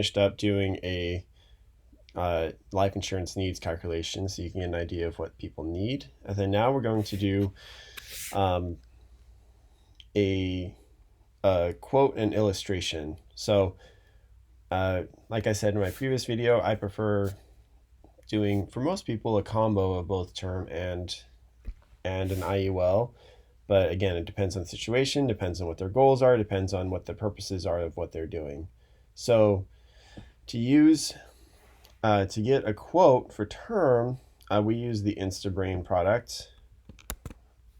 finished up doing a life insurance needs calculation so you can get an idea of what people need. And then now we're going to do a quote and illustration. So like I said in my previous video, I prefer doing, for most people, a combo of both term and an IUL. But again, it depends on the situation, depends on what their goals are, depends on what the purposes are of what they're doing. So to get a quote for term, we use the instaBrain product,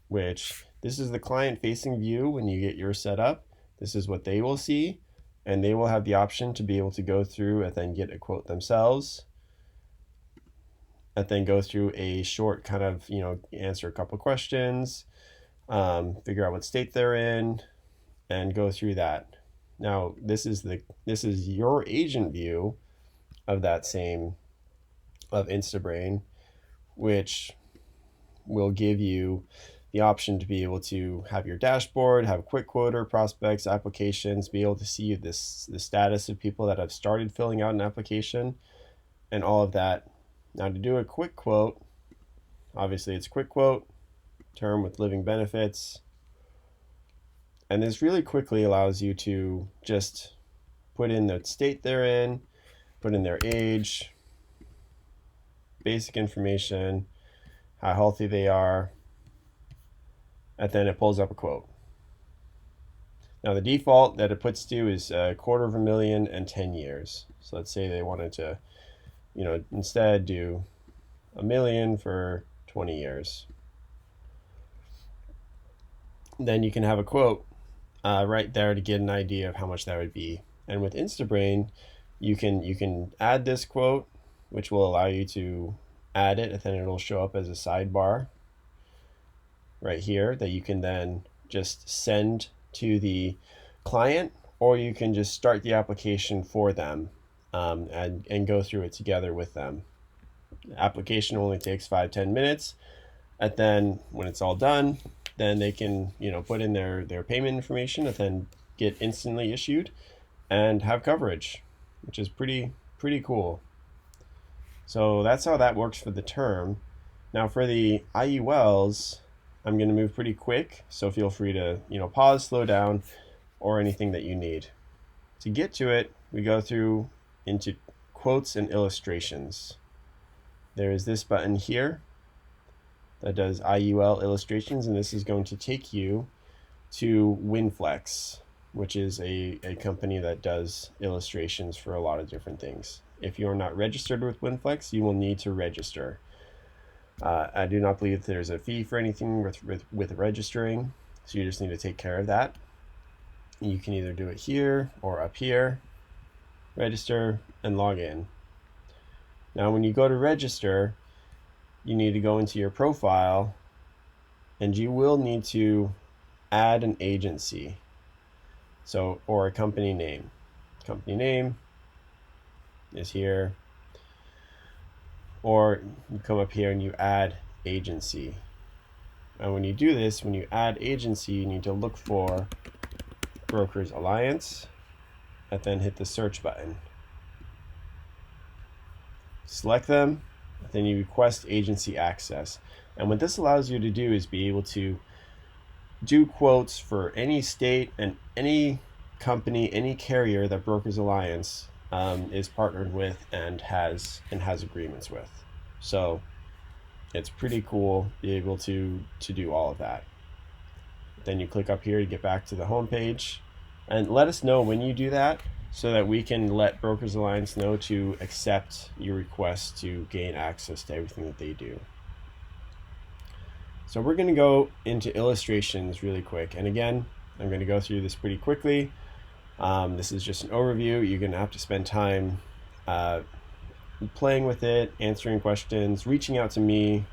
which this is the client-facing view when you get yours set up. This is what they will see, and they will have the option to be able to go through and then get a quote themselves, and then go through a short kind of, answer a couple questions, figure out what state they're in, and go through that. Now, this is your agent view of that same, of instaBrain, which will give you the option to be able to have your dashboard, have quick quoter, prospects, applications, be able to see the status of people that have started filling out an application, and all of that. Now, to do a quick quote, obviously it's quick quote, term with living benefits, and this really quickly allows you to just put in the state they're in, put in their age, basic information, how healthy they are, and then it pulls up a quote. Now, the default that it puts to is $250,000 and 10 years. So let's say they wanted to, instead do $1 million for 20 years. Then you can have a quote right there to get an idea of how much that would be. And with instaBrain, you can add this quote, which will allow you to add it, and then it'll show up as a sidebar right here that you can then just send to the client, or you can just start the application for them and go through it together with them. The application only takes 5-10 minutes, and then when it's all done, then they can put in their payment information and then get instantly issued and have coverage, which is pretty cool. So that's how that works for the term. Now for the IULs, I'm going to move pretty quick, so feel free to pause, slow down, or anything that you need. To get to it, we go through into quotes and illustrations. There is this button here that does IUL illustrations, and this is going to take you to WInFlex, which is a company that does illustrations for a lot of different things. If you're not registered with WInFlex, you will need to register. I do not believe there's a fee for anything with registering, so you just need to take care of that. You can either do it here or up here, register, and log in. Now, when you go to register, you need to go into your profile, and you will need to add an agency, or a company name. Company name is here, or you come up here and you add agency. And when you do this, when you add agency, you need to look for Brokers Alliance, and then hit the search button. Select them, then you request agency access. And what this allows you to do is be able to do quotes for any state and any company, any carrier that Brokers Alliance is partnered with and has agreements with. So it's pretty cool to be able to do all of that. Then you click up here to get back to the home page, and let us know when you do that so that we can let Brokers Alliance know to accept your request to gain access to everything that they do. So we're going to go into illustrations really quick, and again, I'm going to go through this pretty quickly. This is just an overview. You're going to have to spend time playing with it, answering questions, reaching out to me,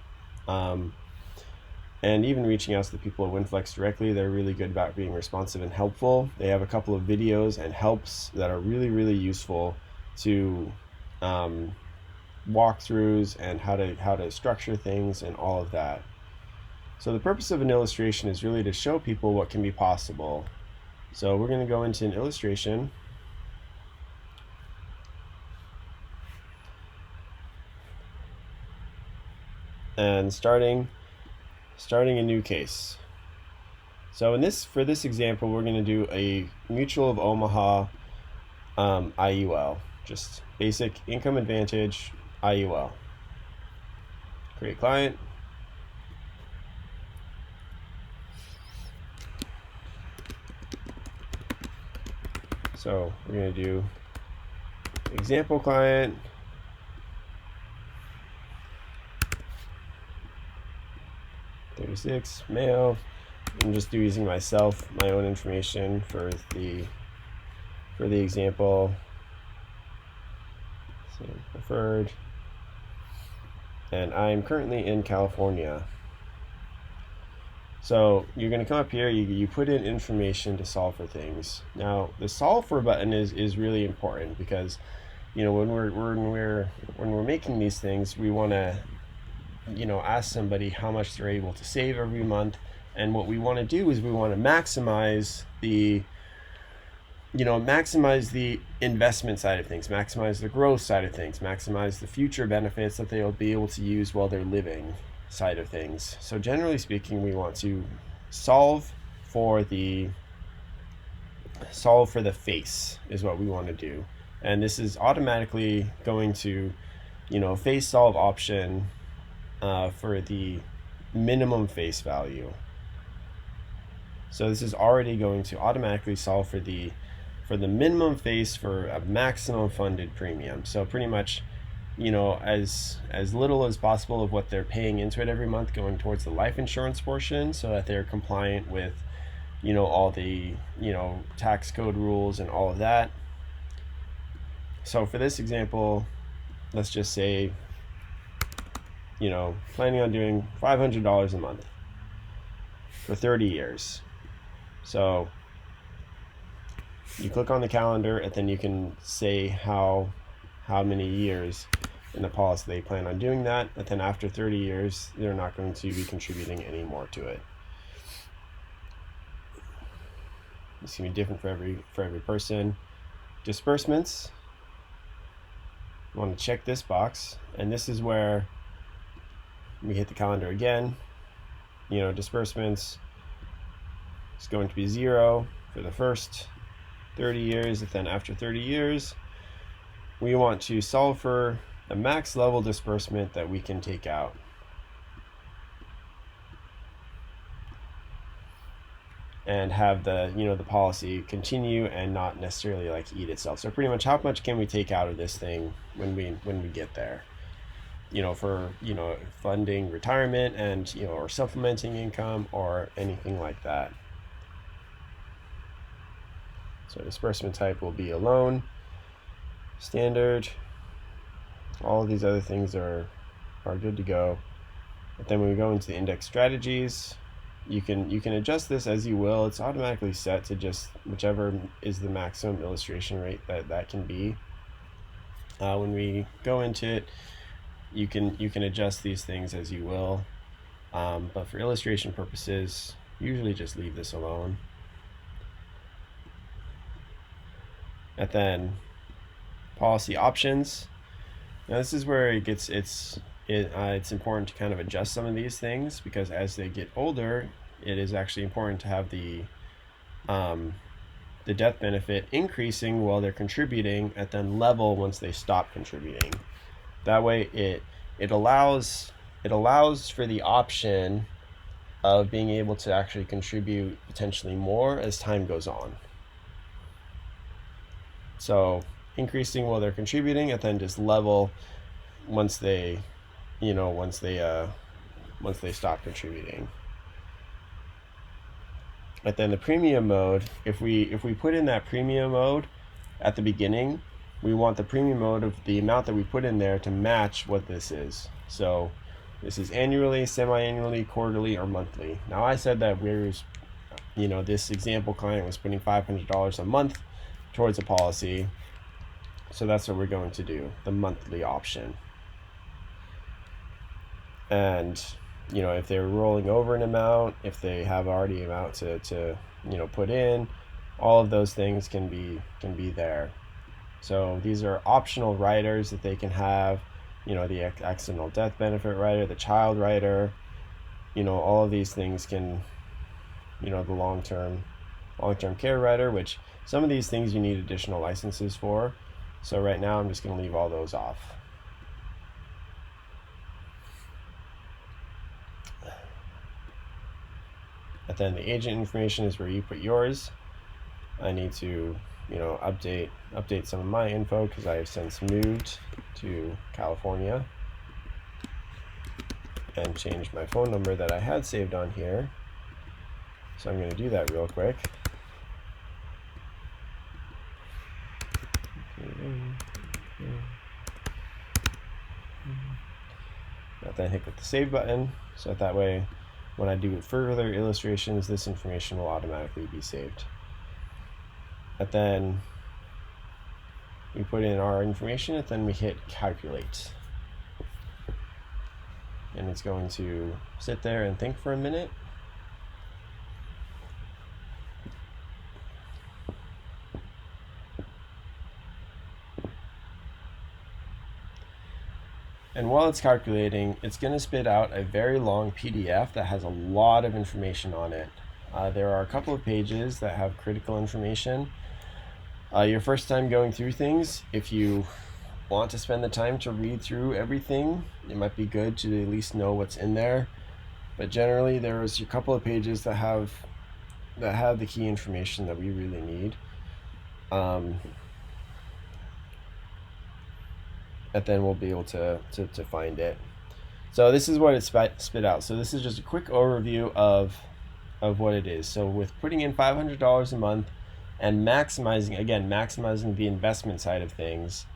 and even reaching out to the people at WInFlex directly. They're really good about being responsive and helpful. They have a couple of videos and helps that are really useful to walkthroughs and how to structure things and all of that. So the purpose of an illustration is really to show people what can be possible. So we're going to go into an illustration, and starting a new case. So for this example, we're going to do a Mutual of Omaha IUL, just basic income advantage IUL. Create client. So we're going to do example client. $36 male. I'm just using my own information for the example. So preferred. And I'm currently in California. So you're going to come up here, you put in information to solve for things. Now the solve for button is really important, because when we're making these things, we want to ask somebody how much they're able to save every month. And what we want to do is we want to maximize the investment side of things, maximize the growth side of things, maximize the future benefits that they'll be able to use while they're living side of things. So generally speaking, we want to solve for the face is what we want to do. And this is automatically going to, face solve option for the minimum face value. So this is already going to automatically solve for the minimum face for a maximum funded premium. So pretty much, as little as possible of what they're paying into it every month going towards the life insurance portion, so that they're compliant with, all the, tax code rules and all of that. So for this example, let's just say, planning on doing $500 a month for 30 years. So you click on the calendar, and then you can say how many years in the policy they plan on doing that. But then after 30 years, they're not going to be contributing any more to it. It's going to be different for every person. Disbursements. You want to check this box, and this is where we hit the calendar again. Disbursements is going to be 0 for the first 30 years, and then after 30 years, we want to solve for the max level disbursement that we can take out. And have the the policy continue and not necessarily eat itself. So pretty much, how much can we take out of this thing when we get there? For funding retirement and or supplementing income or anything like that. So disbursement type will be a loan, standard. All of these other things are good to go. But then when we go into the index strategies, you can adjust this as you will. It's automatically set to just whichever is the maximum illustration rate that can be. When we go into it, you can adjust these things as you will. But for illustration purposes, usually just leave this alone. And then policy options. Now this is where it's important to kind of adjust some of these things, because as they get older, it is actually important to have the death benefit increasing while they're contributing, and then level once they stop contributing. That way it allows for the option of being able to actually contribute potentially more as time goes on. So increasing while they're contributing, and then just level once they stop contributing. But then the premium mode, if we put in that premium mode at the beginning, we want the premium mode of the amount that we put in there to match what this is. So this is annually, semi-annually, quarterly, or monthly. Now I said that this example client was putting $500 a month towards a policy, so that's what we're going to do, the monthly option. And if they're rolling over an amount, if they have already an amount to put in, all of those things can be there. So these are optional riders that they can have you know, the accidental death benefit rider, the child rider, you know, all of these things can, you know, the long-term care rider, which some of these things you need additional licenses for. So right now I'm just going to leave all those off. But then the agent information is where you put yours. I need to, you know, update some of my info because I have since moved to California and changed my phone number that I had saved on here. So I'm going to do that real quick. Then hit the save button, so that way when I do further illustrations, this information will automatically be saved. And then we put in our information, and then we hit calculate. And it's going to sit there and think for a minute. And while it's calculating, it's going to spit out a very long PDF that has a lot of information on it. There are a couple of pages that have critical information. Your first time going through things, if you want to spend the time to read through everything, it might be good to at least know what's in there. But generally, there's a couple of pages that have the key information that we really need. And then we'll be able to find it. So this is what it spit out. So this is just a quick overview of what it is. So with putting in $500 a month and maximizing the investment side of things,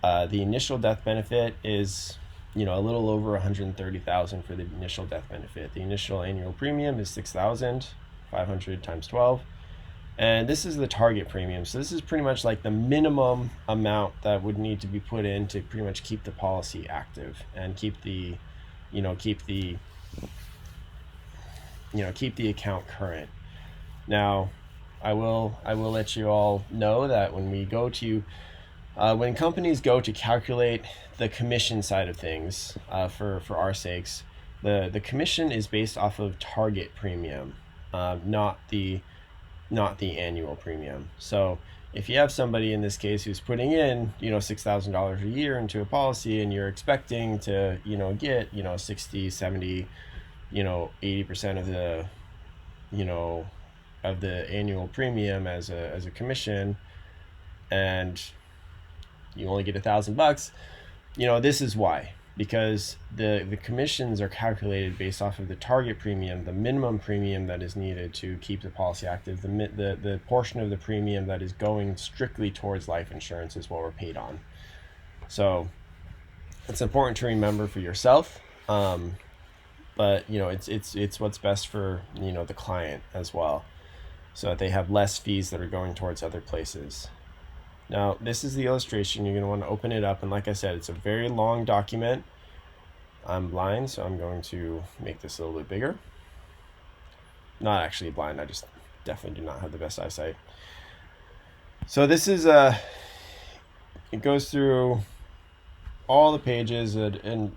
the initial death benefit is, you know, a little over $130,000 for the initial death benefit. The initial annual premium is $6,500 times 12. And this is the target premium. So this is pretty much like the minimum amount that would need to be put in to pretty much keep the policy active and keep the account current. Now, I will let you all know that when we go to when companies go to calculate the commission side of things, for our sakes, the commission is based off of target premium, not the annual premium. So if you have somebody in this case who's putting in, you know, $6,000 a year into a policy, and you're expecting to, you know, get, you know, 60, 70, you know, 80% of the, you know, of the annual premium as a commission, and you only get $1,000, you know, this is why. Because the commissions are calculated based off of the target premium, the minimum premium that is needed to keep the policy active. The portion of the premium that is going strictly towards life insurance is what we're paid on. So it's important to remember for yourself, but you know, it's what's best for, you know, the client as well, so that they have less fees that are going towards other places. Now, this is the illustration. You're going to want to open it up, and like I said, it's a very long document. I'm blind, so I'm going to make this a little bit bigger. Not actually blind, I just definitely do not have the best eyesight. So this is it goes through all the pages and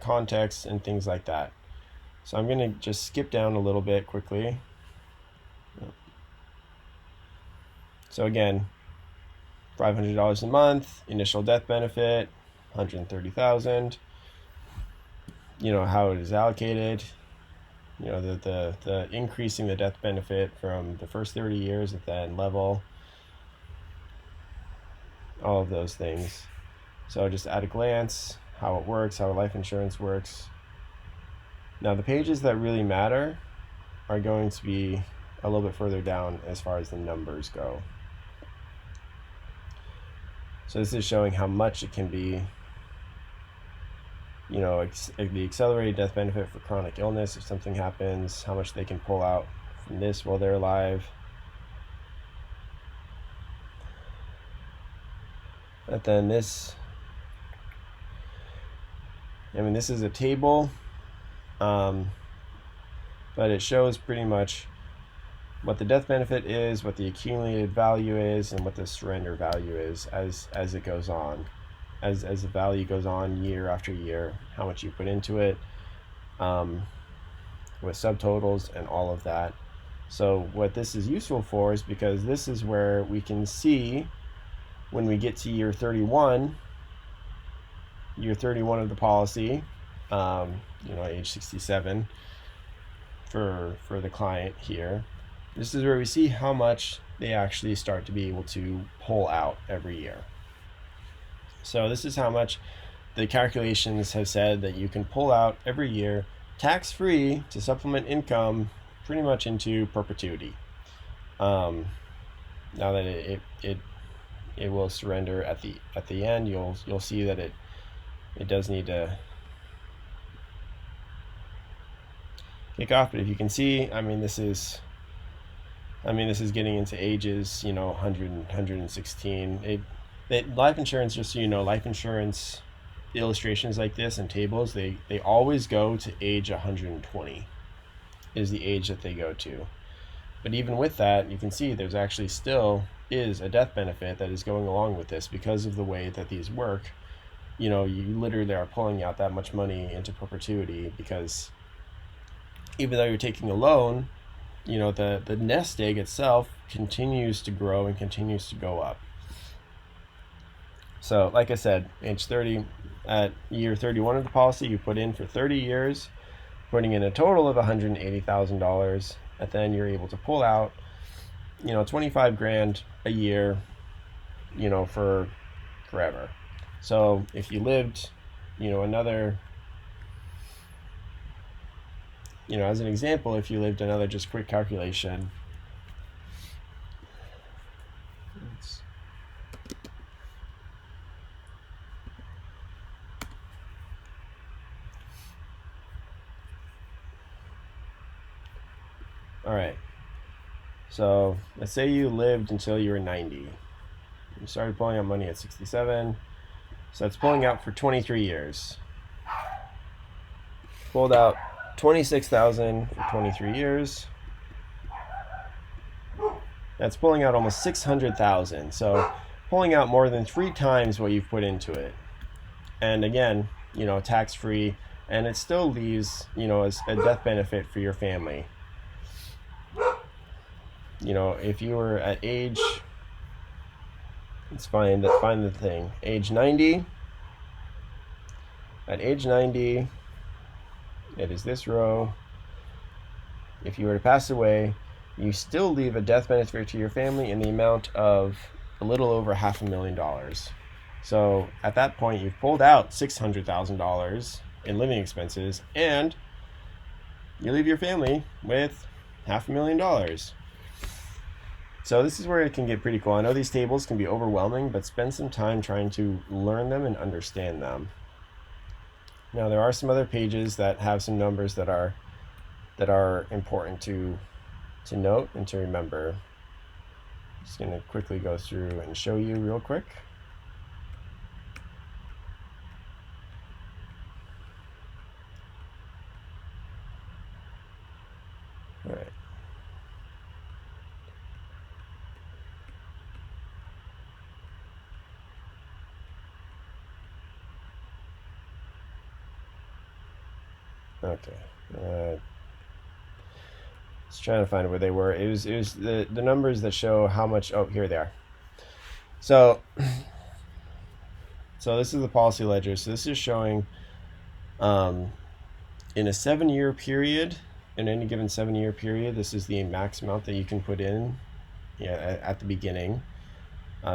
context and things like that. So I'm going to just skip down a little bit quickly. So again, $500 a month, initial death benefit, $130,000. You know, how it is allocated. You know, the increasing the death benefit from the first 30 years at that level. All of those things. So just at a glance, how it works, how life insurance works. Now the pages that really matter are going to be a little bit further down as far as the numbers go. So this is showing how much it can be, you know, the accelerated death benefit for chronic illness if something happens, how much they can pull out from this while they're alive. But then this, I mean, this is a table, but it shows pretty much what the death benefit is, what the accumulated value is, and what the surrender value is as it goes on. as the value goes on year after year, how much you put into it, with subtotals and all of that. So what this is useful for is because this is where we can see when we get to year 31 of the policy, age 67 for the client here. This is where we see how much they actually start to be able to pull out every year. So this is how much the calculations have said that you can pull out every year tax-free to supplement income pretty much into perpetuity. Now that it will surrender at the end, you'll see that it does need to kick off. But if you can see, this is getting into ages 100 116. Life insurance, just so you know, life insurance illustrations like this and tables, they always go to age 120 is the age that they go to. But even with that, you can see there's actually still is a death benefit that is going along with this because of the way that these work. You literally are pulling out that much money into perpetuity, because even though you're taking a loan, the nest egg itself continues to grow and continues to go up. So like I said, age 30, at year 31 of the policy, you put in for 30 years, putting in a total of $180,000, and then you're able to pull out, 25 grand a year, for forever. So if you lived, another, as an example, if you lived another, just quick calculation. All right, so let's say you lived until you were 90. You started pulling out money at 67, so that's pulling out for 23 years. Pulled out $26,000 for 23 years. That's pulling out almost $600,000. So pulling out more than 3 times what you've put into it. And again, tax-free, and it still leaves, as a death benefit for your family. If you were at age, let's find the thing, age 90. At age 90, it is this row. If you were to pass away, you still leave a death benefit to your family in the amount of a little over $500,000. So at that point, you've pulled out $600,000 in living expenses, and you leave your family with $500,000. So this is where it can get pretty cool. I know these tables can be overwhelming, but spend some time trying to learn them and understand them. Now there are some other pages that have some numbers that are important to note and to remember. Just going to quickly go through and show you real quick. All right. Okay. Just trying to find where they were. It was the numbers that show how much. Oh, here they are. So this is the policy ledger. So this is showing in a 7-year period, in any given 7-year period, this is the max amount that you can put in at the beginning.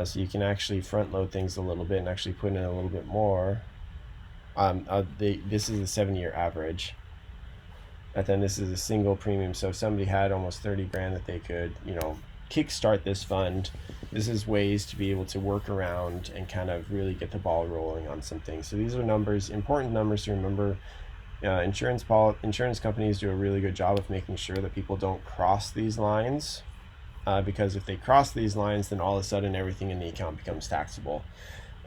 So you can actually front load things a little bit and actually put in a little bit more. This is the 7-year average. And then this is a single premium. So if somebody had almost 30 grand that they could, kickstart this fund, this is ways to be able to work around and kind of really get the ball rolling on some things. So these are numbers, important numbers to remember. Insurance companies do a really good job of making sure that people don't cross these lines, because if they cross these lines, then all of a sudden everything in the account becomes taxable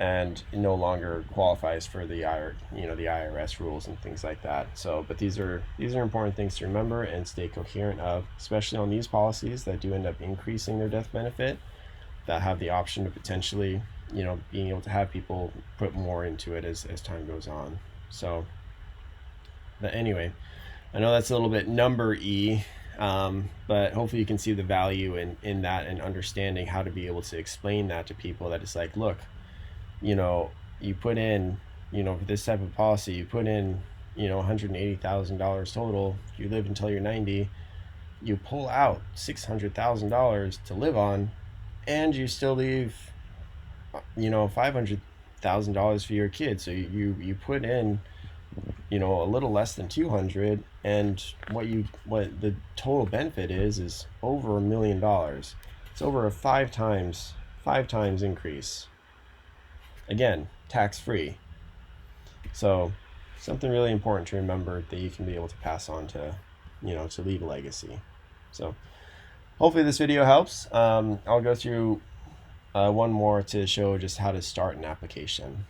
and no longer qualifies for the IRS rules and things like that. So, but these are important things to remember and stay coherent of, especially on these policies that do end up increasing their death benefit, that have the option to potentially you know, being able to have people put more into it as time goes on. So, but anyway, I know that's a little bit number-y, but hopefully you can see the value in that and understanding how to be able to explain that to people, that it's like, look, you know, you put in, you know, for this type of policy, you put in, you know, $180,000 total, you live until you're 90, you pull out $600,000 to live on, and you still leave, you know, $500,000 for your kids. So you put in, you know, a little less than 200, and what the total benefit is over $1 million. It's over a five times increase. Again, tax free. So something really important to remember that you can be able to pass on to, you know, to leave a legacy. So hopefully this video helps. I'll go through one more to show just how to start an application.